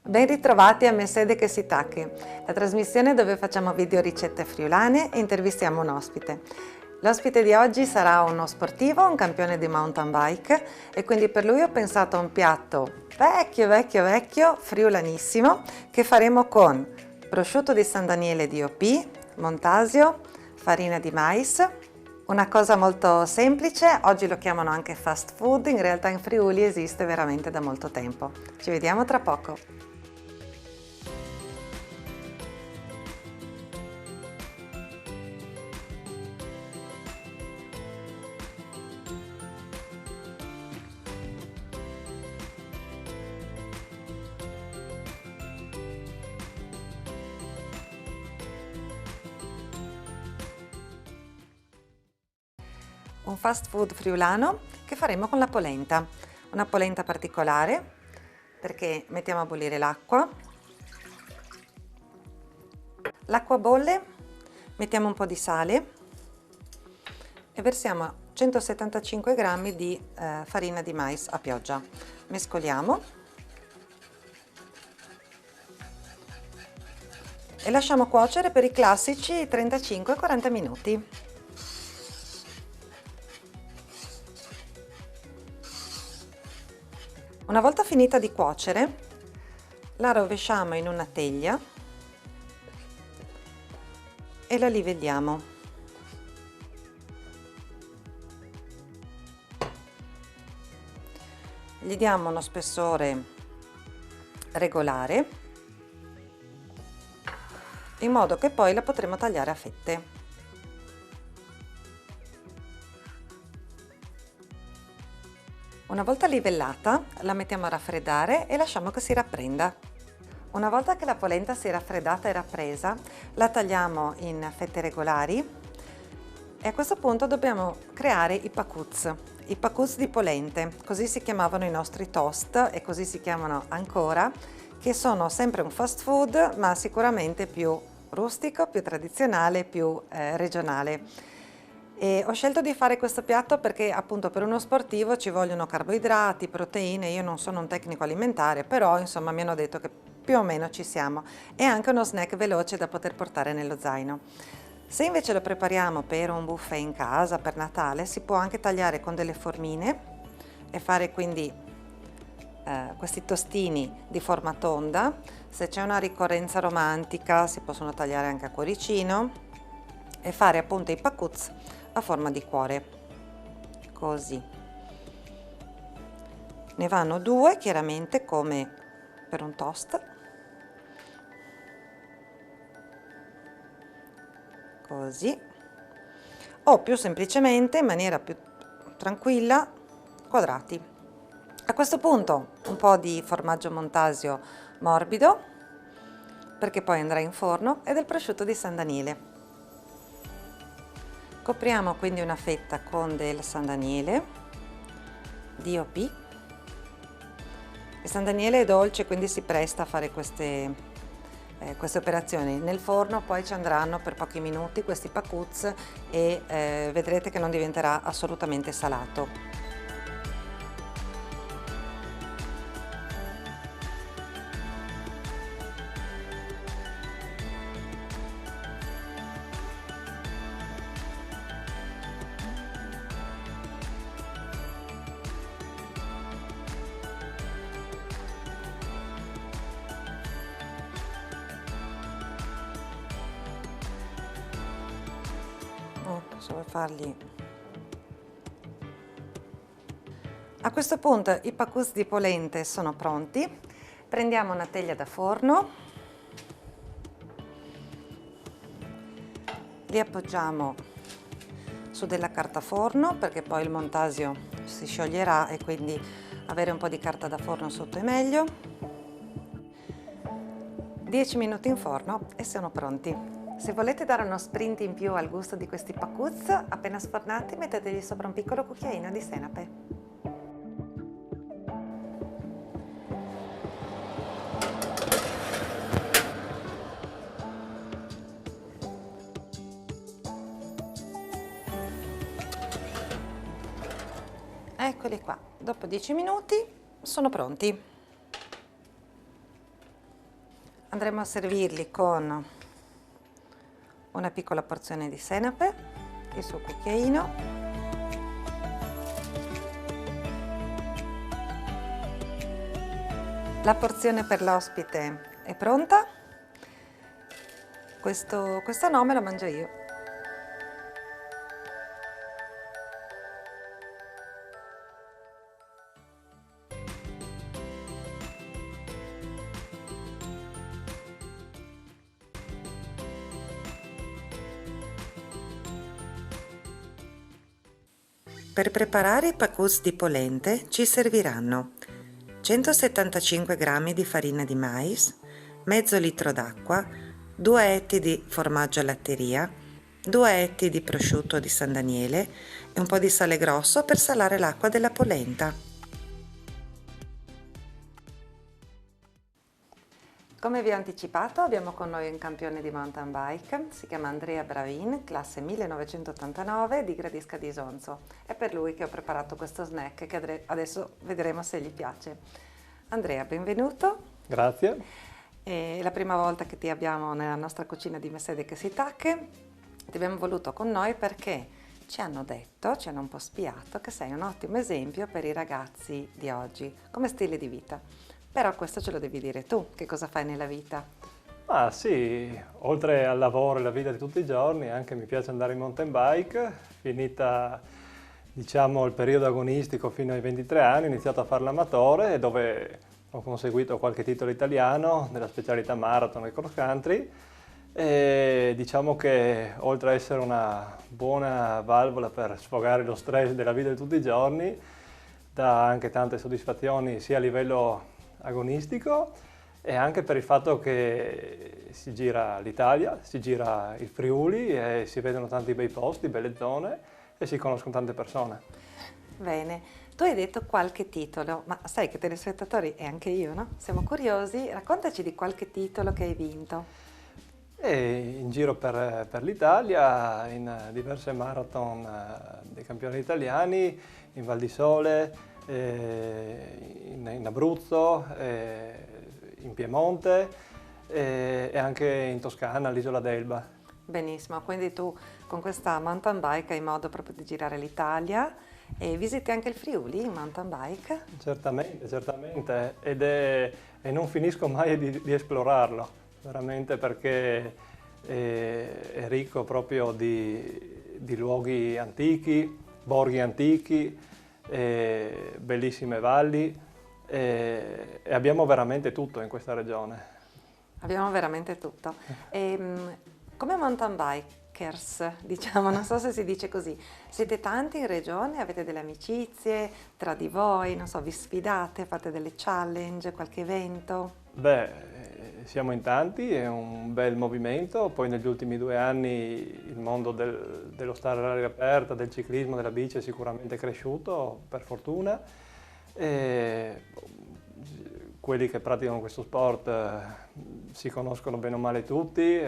Ben ritrovati a Messede che si tacchi, la trasmissione dove facciamo video ricette friulane e intervistiamo un ospite. L'ospite di oggi sarà uno sportivo, un campione di mountain bike e quindi per lui ho pensato a un piatto vecchio, friulanissimo che faremo con prosciutto di San Daniele DOP, montasio, farina di mais. Una cosa molto semplice, oggi lo chiamano anche fast food, in realtà in Friuli esiste veramente da molto tempo. Ci vediamo tra poco. Un fast food friulano che faremo con la polenta, una polenta particolare perché mettiamo a bollire l'acqua, l'acqua bolle, mettiamo un po' di sale e versiamo 175 g di farina di mais a pioggia, mescoliamo e lasciamo cuocere per i classici 35-40 minuti. Una volta finita di cuocere, la rovesciamo in una teglia e la livelliamo. Gli diamo uno spessore regolare, in modo che poi la potremo tagliare a fette. Una volta livellata la mettiamo a raffreddare e lasciamo che si rapprenda. Una volta che la polenta si è raffreddata e rappresa, la tagliamo in fette regolari e a questo punto dobbiamo creare i pakuz di polente, così si chiamavano i nostri toast e così si chiamano ancora, che sono sempre un fast food ma sicuramente più rustico, più tradizionale, più regionale. E ho scelto di fare questo piatto perché appunto per uno sportivo ci vogliono carboidrati, proteine, io non sono un tecnico alimentare, però insomma mi hanno detto che più o meno ci siamo. È anche uno snack veloce da poter portare nello zaino. Se invece lo prepariamo per un buffet in casa, per Natale, si può anche tagliare con delle formine e fare quindi questi tostini di forma tonda. Se c'è una ricorrenza romantica si possono tagliare anche a cuoricino e fare appunto i pakuz a forma di cuore, così. Ne vanno due chiaramente come per un toast, così, o più semplicemente in maniera più tranquilla quadrati. A questo punto un po' di formaggio montasio morbido perché poi andrà in forno e del prosciutto di San Daniele. Copriamo quindi una fetta con del San Daniele DOP. Il San Daniele è dolce, quindi si presta a fare queste operazioni. Nel forno poi ci andranno per pochi minuti questi pakuz e vedrete che non diventerà assolutamente salato. Posso fargli. A questo punto i pakuz di polente sono pronti. Prendiamo una teglia da forno, li appoggiamo su della carta forno perché poi il montasio si scioglierà e quindi avere un po' di carta da forno sotto è meglio. 10 minuti in forno e sono pronti. Se volete dare uno sprint in più al gusto di questi pakuz, appena sfornati mettetegli sopra un piccolo cucchiaino di senape. Eccoli qua, dopo 10 minuti sono pronti. Andremo a servirli con una piccola porzione di senape, il suo cucchiaino, la porzione per l'ospite è pronta, questo no me lo mangio io. Per preparare i pakuz di polente ci serviranno 175 g di farina di mais, mezzo litro d'acqua, 2 etti di formaggio a latteria, 2 etti di prosciutto di San Daniele e un po' di sale grosso per salare l'acqua della polenta. Come vi ho anticipato, abbiamo con noi un campione di mountain bike, si chiama Andrea Bravin, classe 1989 di Gradisca di Isonzo. È per lui che ho preparato questo snack che adesso vedremo se gli piace. Andrea, benvenuto. Grazie. È la prima volta che ti abbiamo nella nostra cucina di Messede che si tacche. Ti abbiamo voluto con noi perché ci hanno un po' spiato che sei un ottimo esempio per i ragazzi di oggi, come stile di vita. Però questo ce lo devi dire tu, che cosa fai nella vita? Ah sì, oltre al lavoro e la vita di tutti i giorni, anche mi piace andare in mountain bike. Finita, diciamo, il periodo agonistico fino ai 23 anni, ho iniziato a fare l'amatore, dove ho conseguito qualche titolo italiano nella specialità marathon e cross country. E diciamo che oltre a essere una buona valvola per sfogare lo stress della vita di tutti i giorni, dà anche tante soddisfazioni sia a livello agonistico e anche per il fatto che si gira l'Italia, si gira il Friuli e si vedono tanti bei posti, belle zone e si conoscono tante persone. Bene, tu hai detto qualche titolo, ma sai che telespettatori e anche io, no? Siamo curiosi, raccontaci di qualche titolo che hai vinto. E in giro per l'Italia, in diverse marathon dei campioni italiani, in Val di Sole, in Abruzzo, in Piemonte e anche in Toscana, all'isola d'Elba. Benissimo, quindi tu con questa mountain bike hai modo proprio di girare l'Italia e visiti anche il Friuli in mountain bike? Certamente, certamente, e non finisco mai di esplorarlo, veramente perché è ricco proprio di luoghi antichi, borghi antichi, bellissime valli e abbiamo veramente tutto in questa regione. Abbiamo veramente tutto. Come mountain bikers, diciamo, non so se si dice così, siete tanti in regione, avete delle amicizie tra di voi, non so, vi sfidate, fate delle challenge, qualche evento? Beh, siamo in tanti, è un bel movimento, poi negli ultimi 2 anni il mondo dello stare all'aria aperta, del ciclismo, della bici è sicuramente cresciuto, per fortuna. E quelli che praticano questo sport si conoscono bene o male tutti,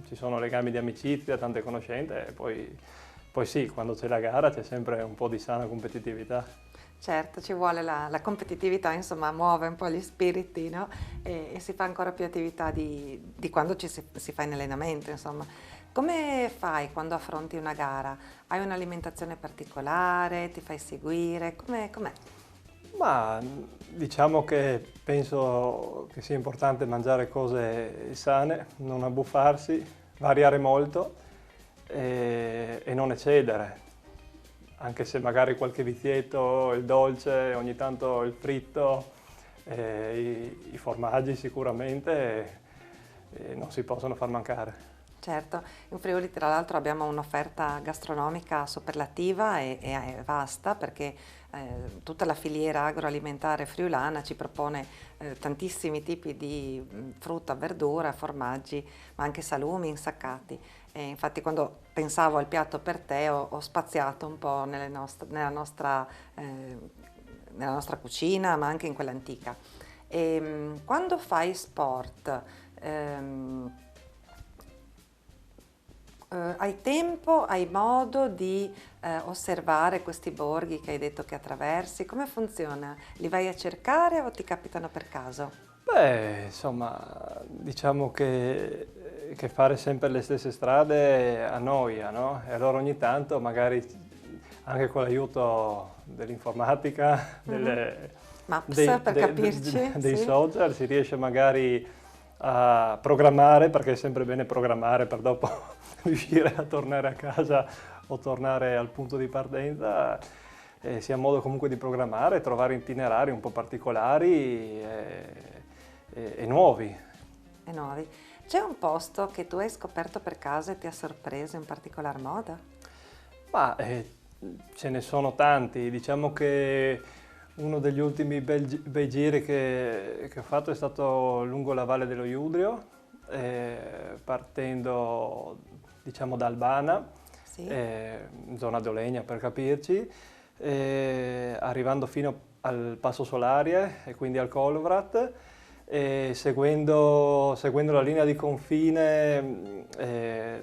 ci sono legami di amicizia, tante conoscenze e poi sì, quando c'è la gara c'è sempre un po' di sana competitività. Certo, ci vuole la competitività, insomma, muove un po' gli spiriti, no? E si fa ancora più attività di quando si fa in allenamento, insomma. Come fai quando affronti una gara? Hai un'alimentazione particolare? Ti fai seguire? Com'è? Ma diciamo che penso che sia importante mangiare cose sane, non abbuffarsi, variare molto e non eccedere. Anche se magari qualche vizietto, il dolce, ogni tanto il fritto, i formaggi sicuramente non si possono far mancare. Certo, in Friuli tra l'altro abbiamo un'offerta gastronomica superlativa e vasta perché tutta la filiera agroalimentare friulana ci propone tantissimi tipi di frutta, verdura, formaggi, ma anche salumi insaccati. E infatti quando pensavo al piatto per te ho spaziato un po' nella nostra cucina, ma anche in quella antica. Quando fai sport, hai tempo, hai modo di osservare questi borghi che hai detto che attraversi? Come funziona? Li vai a cercare o ti capitano per caso? Beh, insomma, diciamo che fare sempre le stesse strade annoia, no? E allora ogni tanto magari anche con l'aiuto dell'informatica, Maps per capirci, dei sì. social, si riesce magari a programmare, perché è sempre bene programmare per dopo riuscire a tornare a casa o tornare al punto di partenza. Sia modo comunque di programmare, trovare itinerari un po' particolari e nuovi. E nuovi. C'è un posto che tu hai scoperto per caso e ti ha sorpreso in particolar modo? Ma ce ne sono tanti, diciamo che uno degli ultimi bei giri che ho fatto è stato lungo la Valle dello Iudrio, partendo diciamo da Albana, Sì. zona di Olegna per capirci, arrivando fino al Passo Solarie e quindi al Kolowrat, e seguendo la linea di confine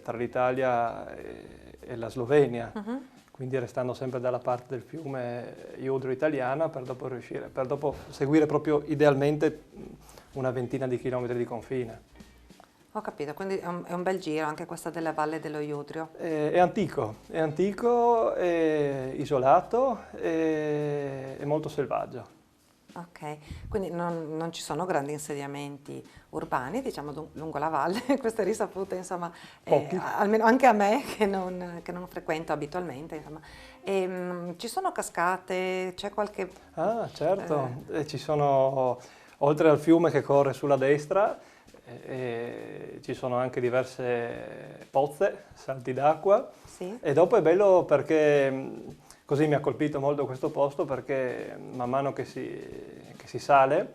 tra l'Italia e la Slovenia, quindi restando sempre dalla parte del fiume Iudrio italiana per dopo seguire proprio idealmente una ventina di chilometri di confine. Ho capito, quindi è un bel giro anche questa della Valle dello Iudrio. È antico, è isolato, è molto selvaggio. Ok, quindi non ci sono grandi insediamenti urbani, diciamo, lungo la valle, queste risapute, insomma, Pochi. almeno anche a me che non frequento abitualmente, insomma. Ci sono cascate, c'è qualche... Ah, certo, ci sono, oltre al fiume che corre sulla destra, ci sono anche diverse pozze, salti d'acqua, Sì? e dopo è bello perché così mi ha colpito molto questo posto, perché man mano che si sale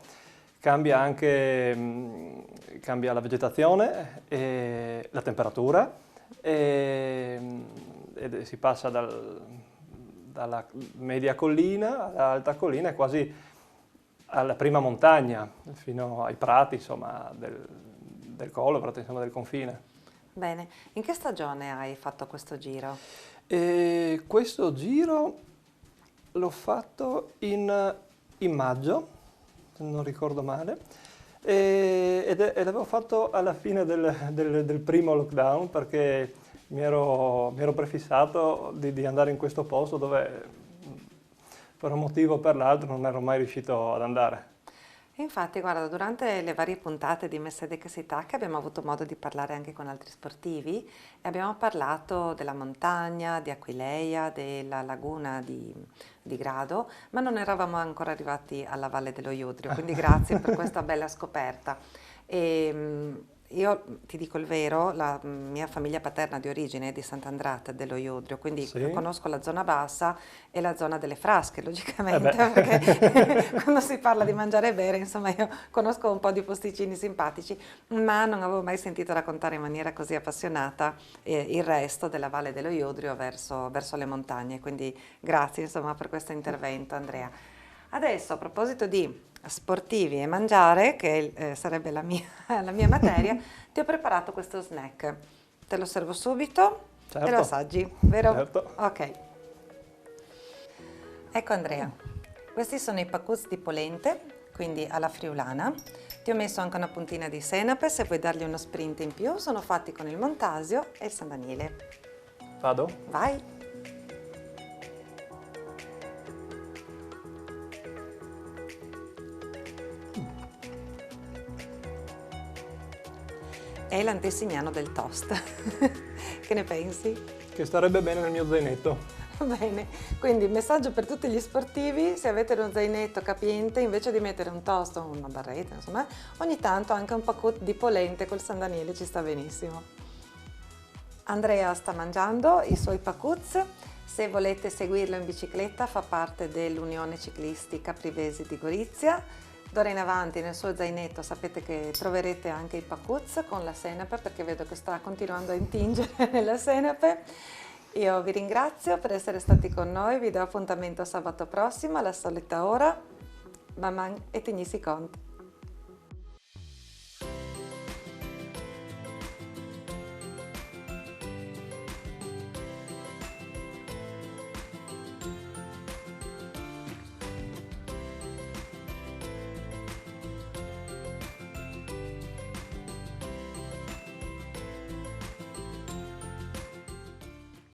cambia la vegetazione e la temperatura, e si passa dalla media collina all'alta collina e quasi alla prima montagna, fino ai prati, insomma, del Kolowrat, insomma, del confine. Bene, in che stagione hai fatto questo giro? E questo giro l'ho fatto in maggio, se non ricordo male, e l'avevo fatto alla fine del primo lockdown, perché mi ero prefissato di andare in questo posto dove per un motivo o per l'altro non ero mai riuscito ad andare. Infatti, guarda, durante le varie puntate di Mercedes che si tacca abbiamo avuto modo di parlare anche con altri sportivi e abbiamo parlato della montagna, di Aquileia, della laguna di Grado, ma non eravamo ancora arrivati alla Valle dello Iudrio, quindi grazie per questa bella scoperta. Io ti dico il vero, la mia famiglia paterna di origine è di Sant'Andrate dello Iudrio, quindi Sì? conosco la zona bassa e la zona delle frasche, logicamente, perché quando si parla di mangiare e bere, insomma, io conosco un po' di posticini simpatici, ma non avevo mai sentito raccontare in maniera così appassionata il resto della Valle dello Iudrio verso le montagne, quindi grazie, insomma, per questo intervento, Andrea. Adesso, a proposito di sportivi e mangiare, che sarebbe la mia materia, ti ho preparato questo snack. Te lo servo subito, te lo Certo. assaggi, vero? Certo. Ok. Ecco Andrea, questi sono i pakuz di polente, quindi alla friulana. Ti ho messo anche una puntina di senape, se vuoi dargli uno sprint in più, sono fatti con il montasio e il San Daniele. Vado? Vai! È l'antesignano del toast. Che ne pensi? Che starebbe bene nel mio zainetto. Bene, quindi il messaggio per tutti gli sportivi: se avete uno zainetto capiente, invece di mettere un toast o una barretta, insomma, ogni tanto anche un pakut di polente col San Daniele ci sta benissimo. Andrea sta mangiando i suoi pakuts. Se volete seguirlo in bicicletta, fa parte dell'Unione Ciclisti Caprivesi di Gorizia. D'ora in avanti nel suo zainetto sapete che troverete anche i pakuz con la senape, perché vedo che sta continuando a intingere nella senape. Io vi ringrazio per essere stati con noi, vi do appuntamento sabato prossimo alla solita ora. Maman e Tigni si conta.